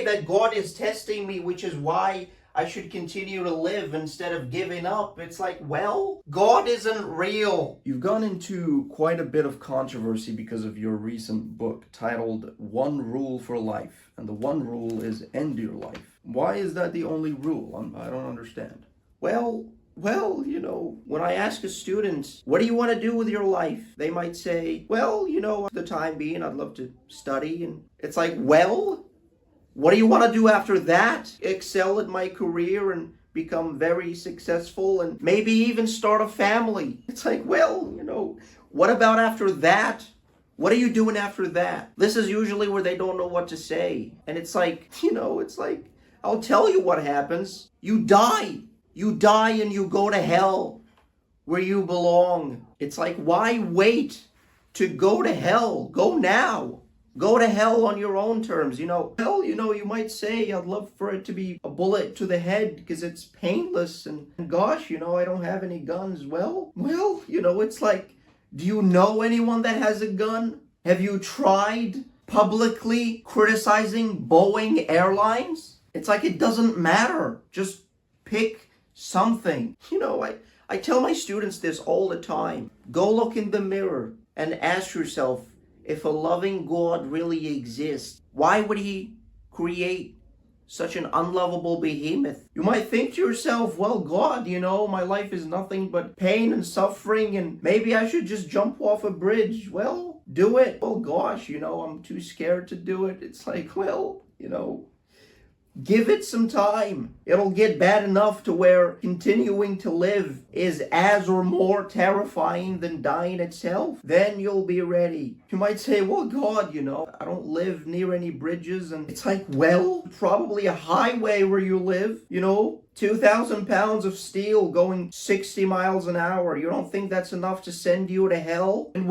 that God is testing me, which is why I should continue to live instead of giving up. It's like, well, God isn't real. You've gone into quite a bit of controversy because of your recent book titled One Rule for Life. And the one rule is end your life. Why is that the only rule? I don't understand. Well, when I ask a student, what do you want to do with your life? They might say, well, for the time being, I'd love to study. And it's like, well, what do you want to do after that? Excel at my career and become very successful and maybe even start a family. It's like, well, what about after that? What are you doing after that? This is usually where they don't know what to say. And it's like, I'll tell you what happens. You die. You die and you go to hell where you belong. It's like, why wait to go to hell? Go now. Go to hell on your own terms. Hell, you might say, I'd love for it to be a bullet to the head because it's painless. And gosh, I don't have any guns. Well, it's like, do you know anyone that has a gun? Have you tried publicly criticizing Boeing Airlines? It's like, it doesn't matter. Just pick something. I tell my students this all the time. Go look in the mirror and ask yourself, if a loving God really exists, why would he create such an unlovable behemoth? You might think to yourself, well, God, my life is nothing but pain and suffering, and maybe I should just jump off a bridge. Well, do it. Oh gosh, I'm too scared to do it. It's like, well, give it some time. It'll get bad enough to where continuing to live is as or more terrifying than dying itself. Then you'll be ready. You might say, well, God, I don't live near any bridges. And it's like, well, probably a highway where you live, 2,000 pounds of steel going 60 miles an hour. You don't think that's enough to send you to hell? And